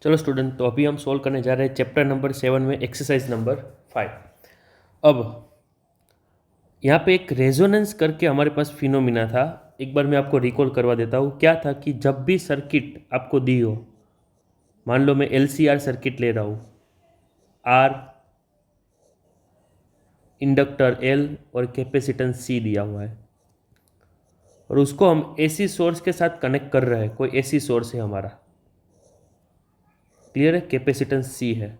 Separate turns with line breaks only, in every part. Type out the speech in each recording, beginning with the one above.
चलो स्टूडेंट, तो अभी हम सोल्व करने जा रहे हैं चैप्टर नंबर 7 में एक्सरसाइज नंबर 5। अब यहाँ पे एक रेजोनेंस करके हमारे पास फिनोमिना था। एक बार मैं आपको रिकॉल करवा देता हूँ। क्या था कि जब भी सर्किट आपको दी हो, मान लो मैं LCR सर्किट ले रहा हूँ, R, इंडक्टर L और कैपेसिटेंस C दिया हुआ है, और उसको हम AC सोर्स के साथ कनेक्ट कर रहे हैं। कोई AC सोर्स है हमारा, क्लियर है, कैपेसिटेंस C है।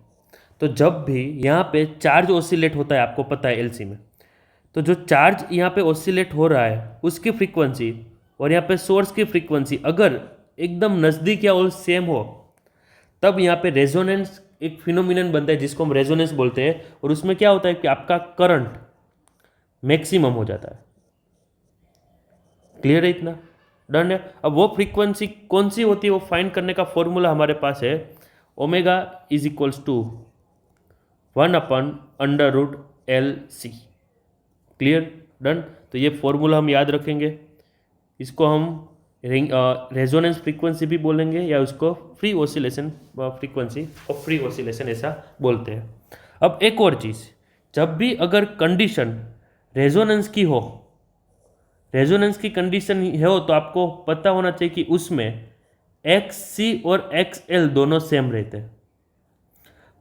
तो जब भी यहाँ पे चार्ज ऑसिलेट होता है, आपको पता है LC में, तो जो चार्ज यहाँ पे ऑसिलेट हो रहा है उसकी फ्रीक्वेंसी और यहाँ पे सोर्स की फ्रीक्वेंसी अगर एकदम नज़दीक या और सेम हो, तब यहाँ पे रेजोनेंस एक फिनोमिनन बनता है जिसको हम रेजोनेंस बोलते हैं। और उसमें क्या होता है कि आपका करंट मैक्सिमम हो जाता है। क्लियर है इतना? डन है। अब वो फ्रीक्वेंसी कौन सी होती है वो फाइंड करने का फॉर्मूला हमारे पास है, omega is equals to 1/√LC। Clear? Done. तो ये फॉर्मूला हम याद रखेंगे। इसको हम रेजोनेंस फ्रीक्वेंसी भी बोलेंगे या उसको फ्री ऑसिलेशन फ्रीक्वेंसी और फ्री ऑसिलेशन ऐसा बोलते हैं। अब एक और चीज़, जब भी अगर कंडीशन रेजोनेंस की हो, रेजोनेंस की कंडीशन हो, तो आपको पता होना चाहिए कि उसमें XC और XL दोनों सेम रहते हैं।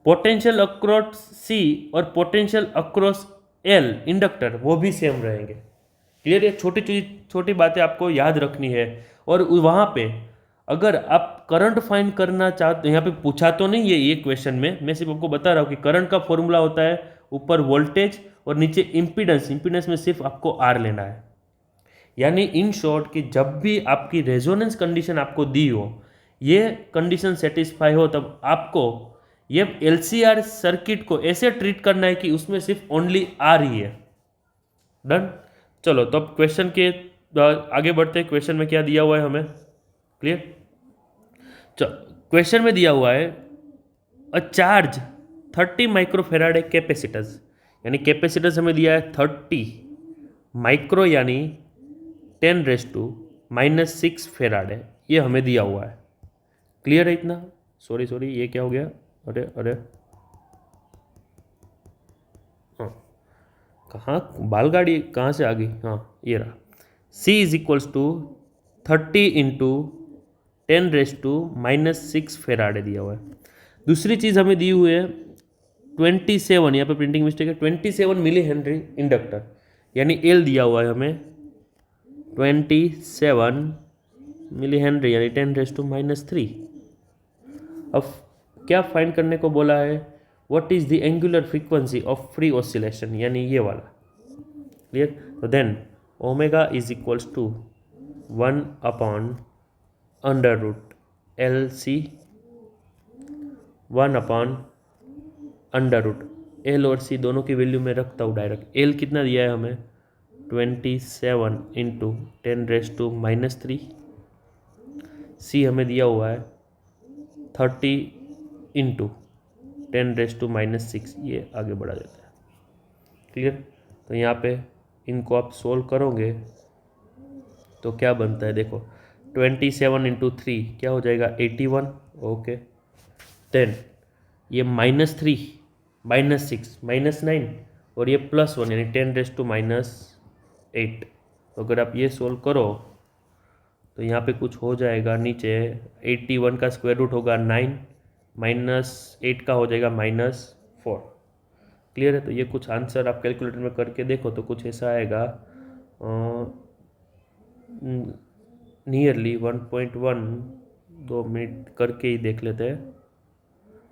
पोटेंशियल अक्रॉस C और पोटेंशियल अक्रॉस L इंडक्टर वो भी सेम रहेंगे। क्लियर? ये छोटी बातें आपको याद रखनी है। और वहाँ पे अगर आप करंट फाइंड करना चाहते, यहाँ पे पूछा तो नहीं है ये क्वेश्चन में, मैं सिर्फ आपको बता रहा हूँ कि करंट का फॉर्मूला होता है ऊपर वोल्टेज और नीचे इम्पीडेंस। इम्पीडेंस में सिर्फ आपको R लेना है। यानी इन शॉर्ट कि जब भी आपकी रेजोनेंस कंडीशन आपको दी हो, ये कंडीशन सेटिस्फाई हो, तब आपको ये LCR सर्किट को ऐसे ट्रीट करना है कि उसमें सिर्फ ओनली R ही है। डन। चलो, तो अब क्वेश्चन के आगे बढ़ते हैं। क्वेश्चन में क्या दिया हुआ है हमें? क्लियर? चलो, क्वेश्चन में दिया हुआ है अ चार्ज 30 माइक्रोफेराड कैपेसिटेंस, यानी कैपेसिटेंस हमें दिया है 30 माइक्रो यानी 10⁻⁻6 फेराड है, ये हमें दिया हुआ है। क्लियर है इतना? सॉरी ये क्या हो गया? अरे हाँ, कहाँ बैलगाड़ी कहाँ से आ गई? हाँ, ये रहा। C is equals to 30 into 10⁻⁻6 farad दिया हुआ है। दूसरी चीज़ हमें दी हुई है 27, यहाँ पे प्रिंटिंग मिस्टेक है, 27 मिली हेनरी इंडक्टर, यानी L दिया हुआ है हमें 27 मिली हेनरी यानी 10⁻⁻3। अब क्या फाइंड करने को बोला है? What is the angular frequency of free oscillation, यानी ये वाला। क्लियर? तो then omega is equals to 1/√LC 1/√L और C दोनों की वैल्यू में रखता हूँ डायरेक्ट। L कितना दिया है हमें? 27 इंटू 10⁻⁻3। C हमें दिया हुआ है 30 इंटू 10⁻⁻6। ये आगे बढ़ा देता है। क्लियर? तो यहाँ पे इनको आप सोल्व करोगे तो क्या बनता है देखो, 27 इंटू 3 क्या हो जाएगा? 81। ओके, देन ये -3 -6 -9 और ये +1 यानी 10⁻⁻8। तो अगर आप ये सोल्व करो तो यहाँ पे कुछ हो जाएगा नीचे, 81 का स्क्वायर रूट होगा 9, -8 का हो जाएगा -4। क्लियर है? तो ये कुछ आंसर आप कैलकुलेटर में करके देखो तो कुछ ऐसा आएगा, नियरली 1.1, 2 मिनट करके ही देख लेते हैं।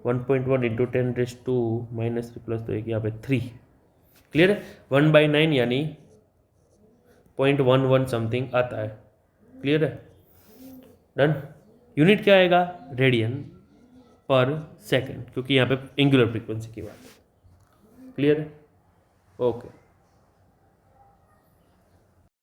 1.1 इंटू 10⁻⁻3 प्लस तो एक यहाँ पे 3। क्लियर है? 1/9 यानी 0.11 समथिंग आता है। क्लियर है? डन। यूनिट क्या आएगा? रेडियन पर सेकेंड, क्योंकि यहाँ पे एंगुलर फ्रीक्वेंसी की बात है। क्लियर है? ओके।